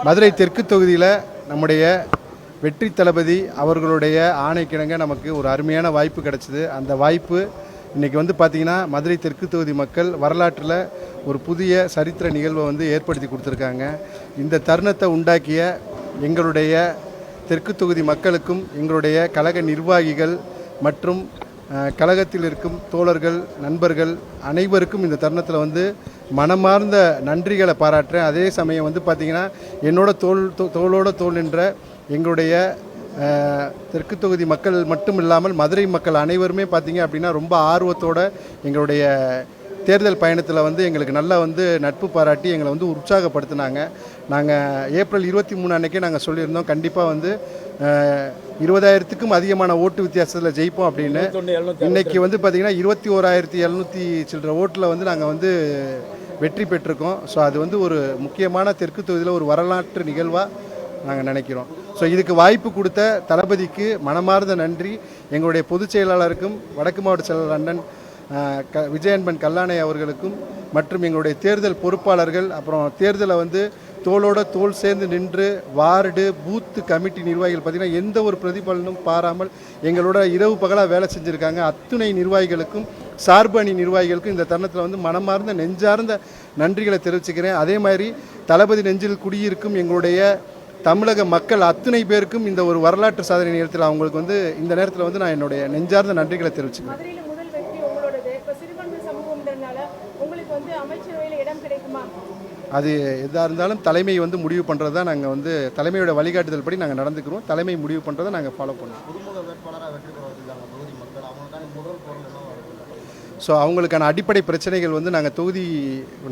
மதுரை தெற்கு தொகுதியில் நம்முடைய வெற்றி தளபதி அவர்களுடைய ஆணைக்கிணங்க நமக்கு ஒரு அருமையான வாய்ப்பு கிடைச்சிது. அந்த வாய்ப்பு இன்றைக்கி வந்து பார்த்திங்கன்னா மதுரை தெற்கு தொகுதி மக்கள் வரலாற்றில் ஒரு புதிய சரித்திர நிகழ்வை வந்து ஏற்படுத்தி கொடுத்துருக்காங்க. இந்த தருணத்தை உண்டாக்கிய எங்களுடைய தெற்கு தொகுதி மக்களுக்கும் எங்களுடைய கழக நிர்வாகிகள் மற்றும் கழகத்தில் இருக்கும் தோழர்கள் நண்பர்கள் அனைவருக்கும் இந்த தருணத்தில் வந்து மனமார்ந்த நன்றிகளை பாராட்டுறேன். அதே சமயம் வந்து பார்த்திங்கன்னா என்னோட தோளோட தோள் நின்ற எங்களுடைய தெற்கு தொகுதி மக்கள் மட்டும் இல்லாமல் மதுரை மக்கள் அனைவருமே பார்த்திங்க அப்படின்னா ரொம்ப ஆர்வத்தோடு எங்களுடைய தேர்தல் பயணத்தில் வந்து எங்களுக்கு நல்லா வந்து நட்பு பாராட்டி எங்களை வந்து உற்சாகப்படுத்தினாங்க. நாங்கள் ஏப்ரல் 23 அன்றைக்கே நாங்கள் சொல்லியிருந்தோம் கண்டிப்பாக வந்து 20,000க்கும் அதிகமான ஓட்டு வித்தியாசத்தில் ஜெயிப்போம் அப்படின்னு. இன்றைக்கி வந்து பார்த்திங்கன்னா 21,700 சில்லற ஓட்டில் வந்து நாங்கள் வந்து வெற்றி பெற்றிருக்கோம். ஸோ அது வந்து ஒரு முக்கியமான தெற்கு தொகுதியில் ஒரு வரலாற்று நிகழ்வாக நாங்கள் நினைக்கிறோம். ஸோ இதுக்கு வாய்ப்பு கொடுத்த தளபதிக்கு மனமார்ந்த நன்றி. எங்களுடைய பொதுச் செயலாளருக்கும் வடக்கு மாவட்ட செயலாளர் அண்ணன் விஜயன்பன் கல்லானை அவர்களுக்கும் மற்றும் எங்களுடைய தேர்தல் பொறுப்பாளர்கள் அப்புறம் தேர்தலை வந்து தோளோட தோள் சேர்ந்து நின்று வார்டு பூத்து கமிட்டி நிர்வாகிகள் பார்த்திங்கன்னா எந்த ஒரு பிரதிபலனும் பாராமல் எங்களோட இரவு பகலாக வேலை செஞ்சுருக்காங்க. அத்துணை நிர்வாகிகளுக்கும் சார்பு அணி நிர்வாகிகளுக்கும் இந்த தருணத்தில் வந்து மனமார்ந்த நெஞ்சார்ந்த நன்றிகளை தெரிவிச்சுக்கிறேன். அதே மாதிரி தளபதி நெஞ்சில் குடியிருக்கும் எங்களுடைய தமிழக மக்கள் அத்தனை பேருக்கும் இந்த ஒரு வரலாற்று சாதனை நேரத்தில் அவங்களுக்கு வந்து இந்த நேரத்தில் வந்து நான் என்னுடைய நெஞ்சார்ந்த நன்றிகளை தெரிவிச்சுக்கிறேன். அது எதாக இருந்தாலும் தலைமை வந்து முடிவு பண்ணுறது தான். நாங்கள் வந்து தலைமையோட வழிகாட்டுதல் படி நாங்கள் நடந்துக்கிறோம். தலைமை முடிவு பண்ணுறதை நாங்கள் ஃபாலோ பண்ணுவோம். ஸோ அவங்களுக்கான அடிப்படை பிரச்சனைகள் வந்து நாங்கள் தொகுதி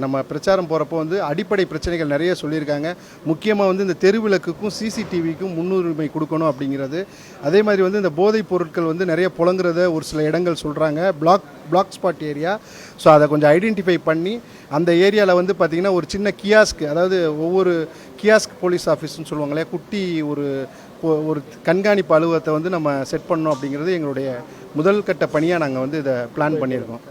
நம்ம பிரச்சாரம் போகிறப்போ வந்து அடிப்படை பிரச்சனைகள் நிறைய சொல்லியிருக்காங்க. முக்கியமாக வந்து இந்த தெருவிளக்குக்கும் சிசிடிவிக்கும் முன்னுரிமை கொடுக்கணும் அப்படிங்கிறது. அதே மாதிரி வந்து இந்த போதைப் பொருட்கள் வந்து நிறைய புழங்குறத ஒரு சில இடங்கள் சொல்கிறாங்க. Black spot area. ஸோ அதை கொஞ்சம் ஐடென்டிஃபை பண்ணி அந்த ஏரியாவில் வந்து பார்த்திங்கன்னா ஒரு சின்ன கியாஸ்க், அதாவது ஒவ்வொரு கியாஸ்க் போலீஸ் ஆஃபீஸ்னு சொல்லுவாங்களே, குட்டி ஒரு கண்காணிப்பு அலுவலகத்தை வந்து நம்ம செட் பண்ணோம் அப்படிங்கிறது எங்களுடைய முதல் கட்ட பணியாக நாங்கள் வந்து இதை பிளான் பண்ணியிருக்கோம்.